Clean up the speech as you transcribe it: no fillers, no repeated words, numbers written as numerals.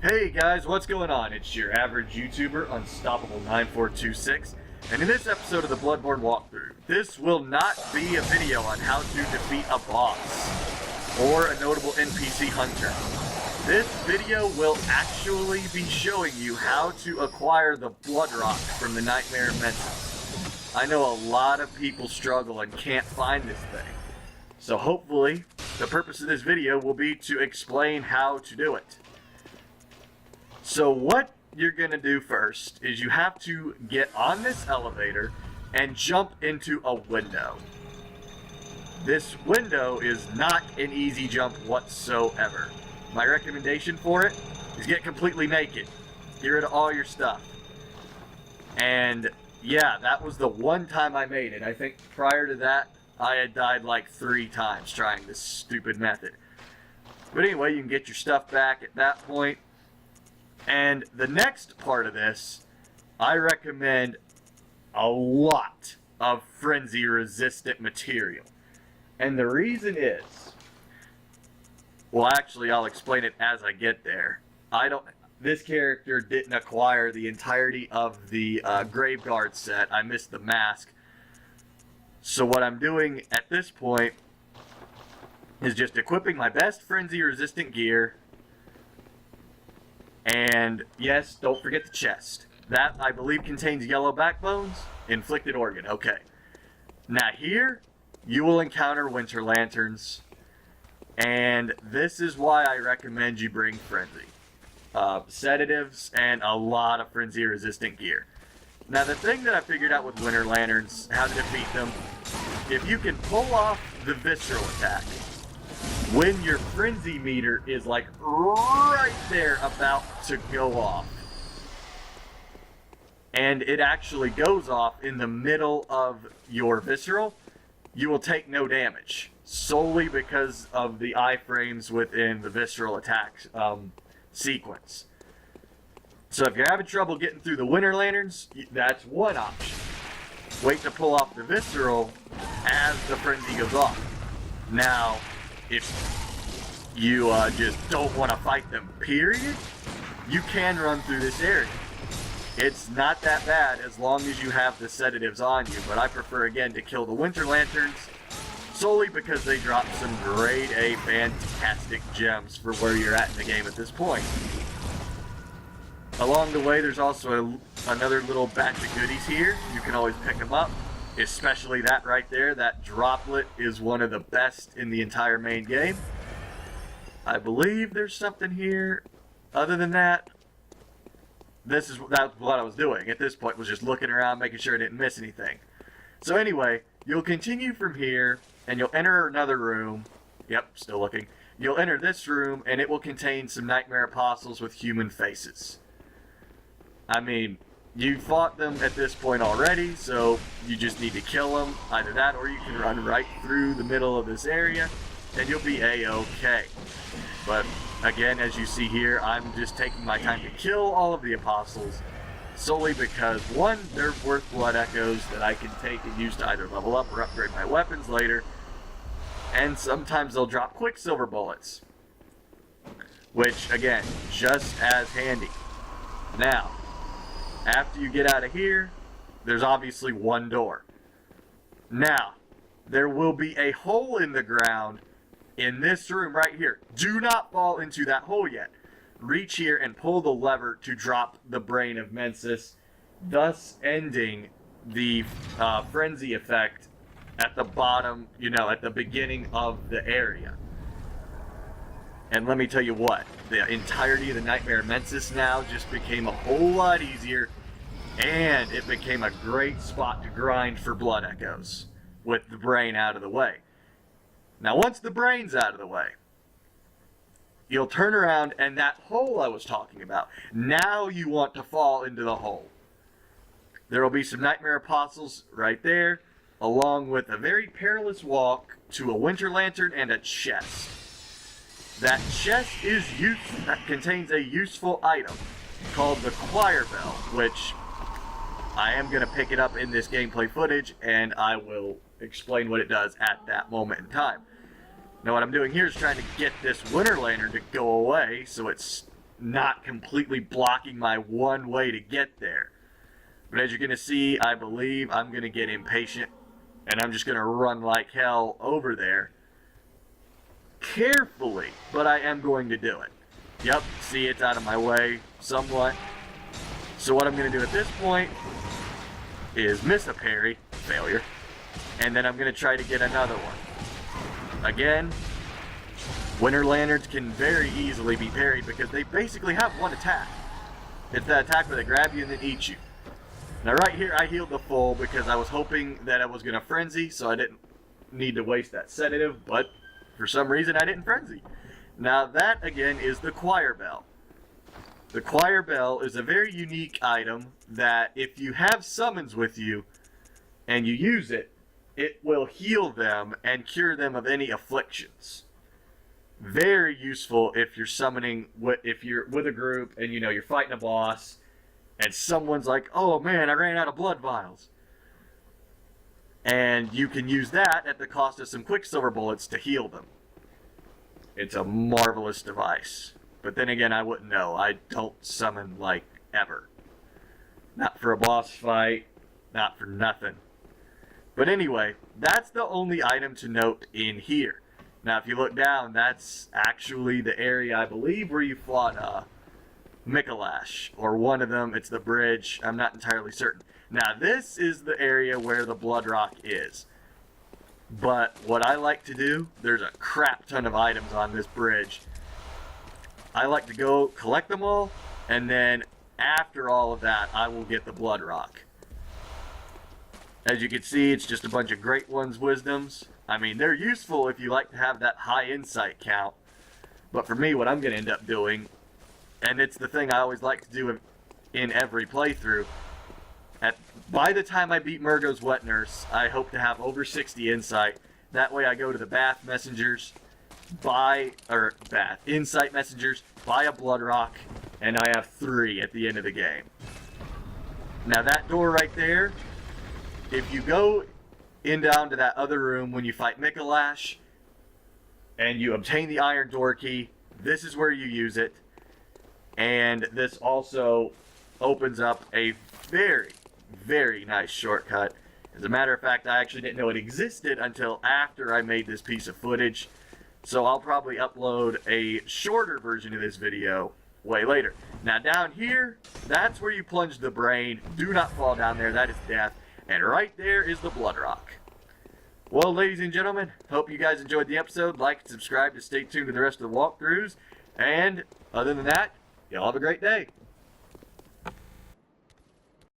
Hey guys, what's going on? It's your average YouTuber, Unstoppable9426, and in this episode of the Bloodborne walkthrough, this will not be a video on how to defeat a boss or a notable NPC hunter. This video will actually be showing you how to acquire the Blood Rock from the Nightmare Mensis. I know a lot of people struggle and can't find this thing, so hopefully the purpose of this video will be to explain how to do it. So what you're going to do first is you have to get on this elevator and jump into a window. This window is not an easy jump whatsoever. My recommendation for it is get completely naked. Get rid of all your stuff. And yeah, that was the one time I made it. I think prior to that, I had died like 3 times trying this stupid method. But anyway, you can get your stuff back at that point. And the next part of this, I recommend a lot of frenzy-resistant material. And the reason is, well, actually, I'll explain it as I get there. This character didn't acquire the entirety of the Graveguard set. I missed the mask. So what I'm doing at this point is just equipping my best frenzy-resistant gear. And yes, don't forget the chest. That, I believe, contains yellow backbones. Inflicted organ, okay. Now here, you will encounter winter lanterns. And this is why I recommend you bring frenzy. Sedatives and a lot of frenzy-resistant gear. Now the thing that I figured out with winter lanterns, how to defeat them, if you can pull off the visceral attack, when your frenzy meter is like right there about to go off, and it actually goes off in the middle of your visceral, you will take no damage, solely because of the iframes within the visceral attack sequence. So if you're having trouble getting through the winter lanterns, that's one option. Wait to pull off the visceral as the frenzy goes off. Now, if you just don't want to fight them, period, you can run through this area. It's not that bad as long as you have the sedatives on you, but I prefer, again, to kill the winter lanterns solely because they drop some grade A fantastic gems for where you're at in the game at this point. Along the way, there's also another little batch of goodies here. You can always pick them up. Especially that right there, that droplet is one of the best in the entire main game. I believe there's something here. Other than that, that's what I was doing at this point, was just looking around, making sure I didn't miss anything. So anyway, you'll continue from here, and you'll enter another room. Yep, still looking. You'll enter this room, and it will contain some nightmare apostles with human faces. I mean, you fought them at this point already, so you just need to kill them. Either that, or you can run right through the middle of this area, and you'll be A-okay. But again, as you see here, I'm just taking my time to kill all of the apostles, solely because, one, they're worth blood echoes that I can take and use to either level up or upgrade my weapons later, and sometimes they'll drop quicksilver bullets, which, again, just as handy. Now, after you get out of here, there's obviously one door. Now, there will be a hole in the ground in this room right here. Do not fall into that hole yet. Reach here and pull the lever to drop the brain of Mensis, thus ending the frenzy effect at the bottom, at the beginning of the area. And let me tell you what, the entirety of the Nightmare Mensis now just became a whole lot easier, and it became a great spot to grind for blood echoes, with the brain out of the way. Now once the brain's out of the way, you'll turn around, and that hole I was talking about, now you want to fall into the hole. There will be some Nightmare Apostles right there, along with a very perilous walk to a winter lantern and a chest. That chest contains a useful item called the choir bell, which I am going to pick it up in this gameplay footage, and I will explain what it does at that moment in time. Now what I'm doing here is trying to get this winter lantern to go away so it not completely blocking my one way to get there. But as you're going to see, I believe I'm going to get impatient, and I'm just going to run like hell over there. Carefully, but I am going to do it. Yep, see, it's out of my way somewhat. So what I'm going to do at this point is miss a parry, failure, and then I'm going to try to get another one. Again, Winter Lanterns can very easily be parried because they basically have one attack. It's that attack where they grab you and then eat you. Now right here I healed the full because I was hoping that I was going to frenzy, so I didn't need to waste that sedative, but for some reason I didn't frenzy. Now that again is the choir bell. The choir bell is a very unique item that if you have summons with you and you use it, it will heal them and cure them of any afflictions. Very useful if you're summoning, if you're with a group and you know you're fighting a boss and someone's like, oh man, I ran out of blood vials. And you can use that at the cost of some Quicksilver bullets to heal them. It's a marvelous device. But then again, I wouldn't know. I don't summon like ever. Not for a boss fight, not for nothing. But anyway, that's the only item to note in here. Now if you look down, that's actually the area, I believe, where you fought Mikolash, or one of them. It's the bridge. I'm not entirely certain. Now this is the area where the Blood Rock is. But what I like to do, there's a crap ton of items on this bridge. I like to go collect them all, and then after all of that, I will get the Blood Rock. As you can see, it's just a bunch of Great One's wisdoms. I mean, they're useful if you like to have that high insight count. But for me, what I'm going to end up doing, and it's the thing I always like to do in every playthrough, by the time I beat Murgo's Wet Nurse, I hope to have over 60 insight. That way I go to the Bath Messengers, Insight Messengers, buy a Blood Rock, and I have 3 at the end of the game. Now that door right there, if you go in down to that other room when you fight Mikolash, and you obtain the Iron Door Key, this is where you use it. And this also opens up a very, very nice shortcut. As a matter of fact, I actually didn't know it existed until after I made this piece of footage. So I'll probably upload a shorter version of this video way later. Now down here, that's where you plunge the brain. Do not fall down there, that is death. And right there is the Blood Rock. Well, ladies and gentlemen, hope you guys enjoyed the episode. Like and subscribe to stay tuned to the rest of the walkthroughs. And other than that, y'all have a great day.